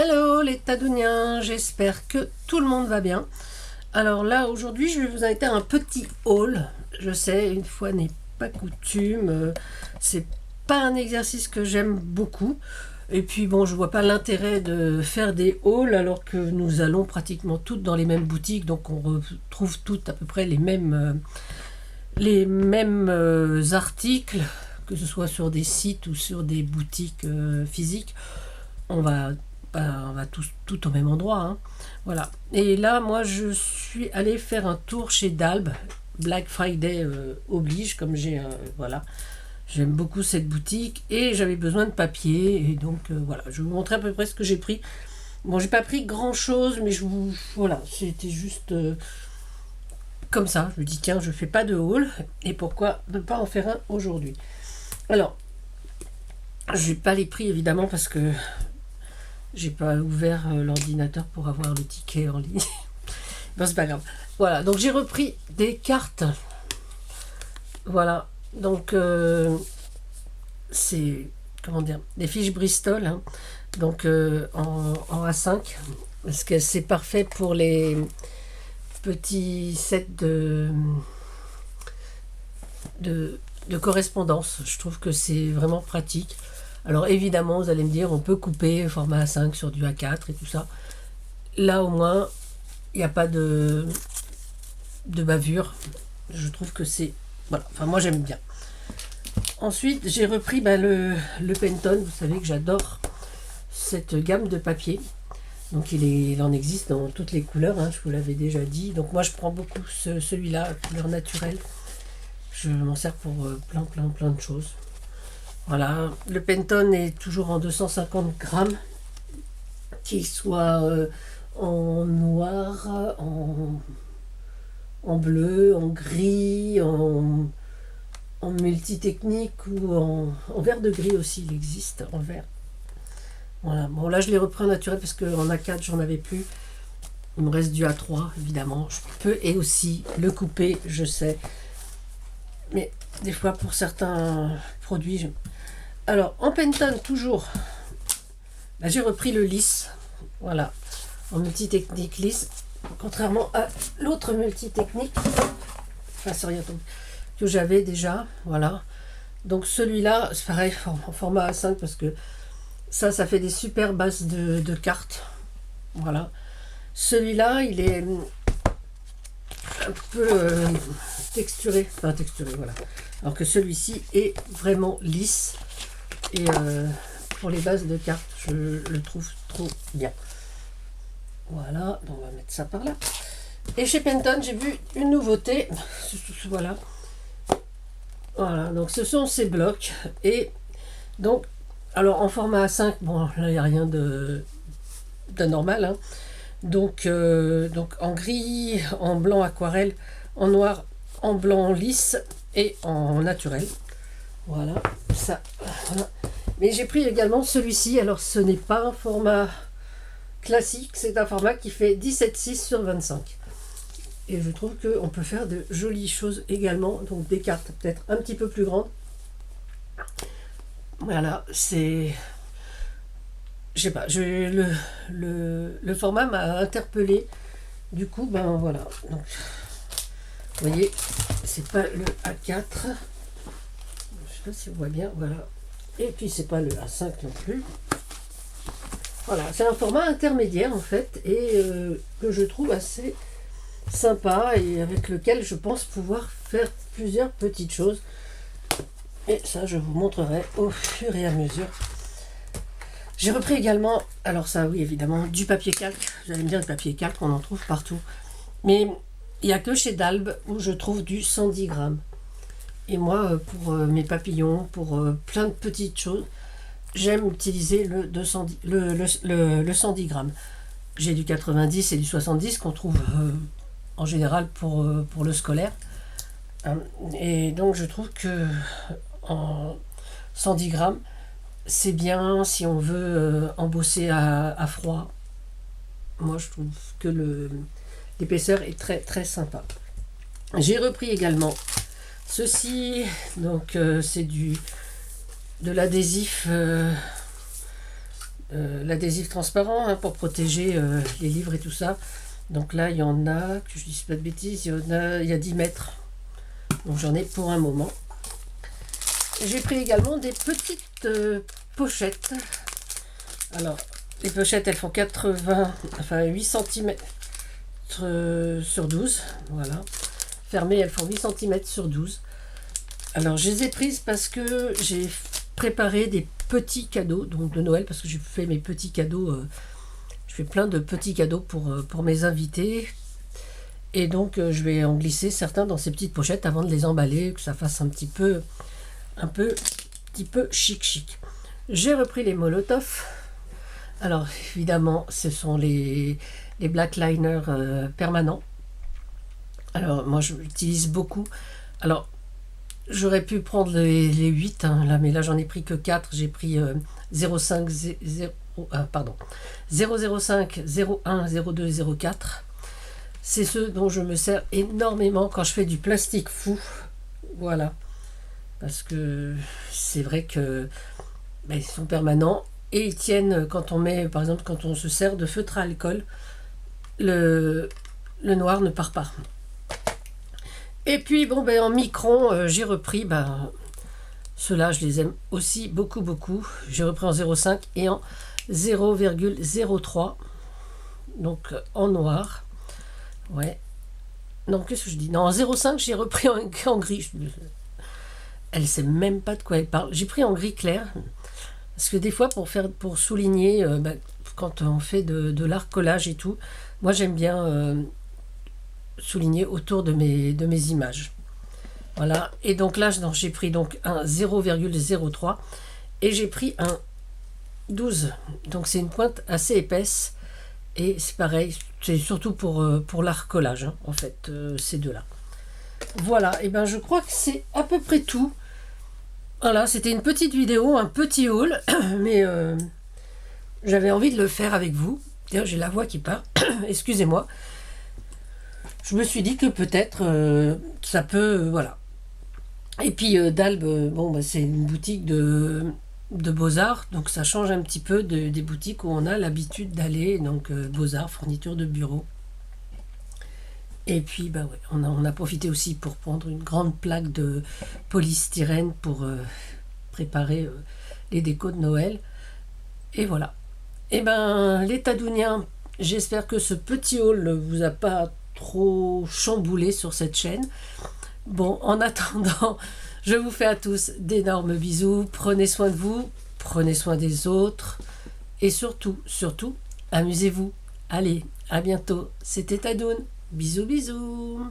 Hello les Tadouniens, j'espère que tout le monde va bien. Alors là aujourd'hui je vais vous inviter à un petit haul. Je sais, une fois n'est pas coutume, c'est pas un exercice que j'aime beaucoup. Et puis bon, je vois pas l'intérêt de faire des hauls alors que nous allons pratiquement toutes dans les mêmes boutiques, donc on retrouve toutes à peu près les mêmes articles, que ce soit sur des sites ou sur des boutiques physiques. On va tous tout au même endroit, hein. Voilà. Et là, moi, je suis allée faire un tour chez Dalb. Black Friday oblige, comme voilà. J'aime beaucoup cette boutique et j'avais besoin de papier. Et donc, voilà, je vais vous montrer à peu près ce que j'ai pris. Bon, j'ai pas pris grand-chose, mais voilà, c'était juste comme ça. Je me dis, tiens, je fais pas de haul. Et pourquoi ne pas en faire un aujourd'hui? Alors, je n'ai pas les prix, évidemment, parce que j'ai pas ouvert l'ordinateur pour avoir le ticket en ligne. Bon, c'est pas grave. Voilà, donc j'ai repris des cartes. Voilà, donc c'est, comment dire, des fiches Bristol, hein. Donc en A5, parce que c'est parfait pour les petits sets de correspondance. Je trouve que c'est vraiment pratique. Alors évidemment, vous allez me dire, on peut couper format A5 sur du A4 et tout ça. Là au moins, il n'y a pas de bavure. Je trouve que c'est... Voilà, enfin moi j'aime bien. Ensuite, j'ai repris le Penton. Vous savez que j'adore cette gamme de papier. Donc il en existe dans toutes les couleurs, hein, je vous l'avais déjà dit. Donc moi je prends beaucoup celui-là, couleur naturelle. Je m'en sers pour plein de choses. Voilà, le Penton est toujours en 250 grammes, qu'il soit en noir, en bleu, en gris, en multitechnique ou en vert de gris aussi, il existe en vert. Voilà, bon là je l'ai repris en naturel parce qu'en A4 j'en avais plus. Il me reste du A3 évidemment, je peux et aussi le couper, je sais. Mais des fois pour certains produits... Alors, en Penton, toujours, j'ai repris le lisse, voilà, en multitechnique lisse, contrairement à l'autre multitechnique, enfin, c'est rien que j'avais déjà, voilà. Donc celui-là, c'est pareil, en format A5, parce que ça fait des super bases de cartes, voilà. Celui-là, il est un peu texturé, voilà. Alors que celui-ci est vraiment lisse. Et pour les bases de cartes, je le trouve trop bien. Voilà, donc on va mettre ça par là. Et chez Penton, j'ai vu une nouveauté. Voilà. Voilà, donc ce sont ces blocs. Et donc, alors en format A5, bon, là, il n'y a rien d'anormal, hein. Donc en gris, en blanc aquarelle, en noir, en blanc lisse et en naturel. Voilà, ça. Voilà. Mais j'ai pris également celui-ci. Alors, ce n'est pas un format classique, c'est un format qui fait 17,6 sur 25. Et je trouve qu'on peut faire de jolies choses également. Donc, des cartes peut-être un petit peu plus grandes. Voilà, c'est... Je sais pas, le format m'a interpellé. Du coup, ben voilà. Donc, vous voyez, c'est pas le A4. Je sais pas si on voit bien, voilà. Et puis c'est pas le A5 non plus. Voilà, c'est un format intermédiaire en fait, et que je trouve assez sympa et avec lequel je pense pouvoir faire plusieurs petites choses. Et ça, je vous montrerai au fur et à mesure. J'ai repris également, alors ça oui évidemment, du papier calque. Vous allez me dire, le papier calque, on en trouve partout. Mais il n'y a que chez Dalb où je trouve du 110 grammes. Et moi, pour mes papillons, pour plein de petites choses, j'aime utiliser le 110 grammes. J'ai du 90 et du 70 qu'on trouve en général pour le scolaire. Et donc je trouve que en 110 grammes, c'est bien si on veut embosser à froid. Moi, je trouve que l'épaisseur est très très sympa. J'ai repris également ceci, donc c'est de l'adhésif l'adhésif transparent hein, pour protéger les livres et tout ça. Donc là, il y en a, que je ne dise pas de bêtises, il y a 10 mètres. Donc j'en ai pour un moment. J'ai pris également des petites pochettes. Alors, les pochettes, elles font 8 cm sur 12. Voilà. Fermées, elles font 8 cm sur 12. Alors, je les ai prises parce que j'ai préparé des petits cadeaux donc de Noël, parce que j'ai fait mes petits cadeaux. Je fais plein de petits cadeaux pour mes invités. Et donc, je vais en glisser certains dans ces petites pochettes avant de les emballer, que ça fasse un petit peu chic. J'ai repris les Molotov. Alors, évidemment, ce sont les black liners permanents. Alors, moi, je l'utilise beaucoup. Alors, j'aurais pu prendre les 8, hein, là, mais là, j'en ai pris que 4. J'ai pris 0,5, 005, 01, 02, 04. C'est ceux dont je me sers énormément quand je fais du plastique fou. Voilà. Parce que c'est vrai que ils sont permanents et ils tiennent quand on met, par exemple, quand on se sert de feutre à alcool, le noir ne part pas. Et puis, en micron, j'ai repris, ceux-là, je les aime aussi beaucoup. J'ai repris en 0,5 et en 0,03. Donc, en noir. Ouais. Non, qu'est-ce que je dis? Non, en 0,5, j'ai repris en gris. Elle ne sait même pas de quoi elle parle. J'ai pris en gris clair. Parce que des fois, pour souligner, quand on fait de l'art collage et tout, moi, j'aime bien souligner autour de mes images. Voilà. Et donc là, j'ai pris donc un 0,03 et j'ai pris un 12. Donc c'est une pointe assez épaisse et c'est pareil, c'est surtout pour l'art collage, hein, en fait, ces deux-là. Voilà, et je crois que c'est à peu près tout. Voilà, c'était une petite vidéo, un petit haul, mais j'avais envie de le faire avec vous. D'ailleurs, j'ai la voix qui part, excusez-moi. Je me suis dit que peut-être ça peut, voilà. Et puis d'Albe, c'est une boutique de Beaux-Arts, donc ça change un petit peu des boutiques où on a l'habitude d'aller, donc Beaux-Arts, fourniture de bureau. Et puis on a profité aussi pour prendre une grande plaque de polystyrène pour préparer les décos de Noël. Et voilà. Et les Tadouniens, j'espère que ce petit haul ne vous a pas trop chamboulé sur cette chaîne. Bon, en attendant, je vous fais à tous d'énormes bisous. Prenez soin de vous, prenez soin des autres. Et surtout, amusez-vous. Allez, à bientôt. C'était Tadoun. Bisous, bisous.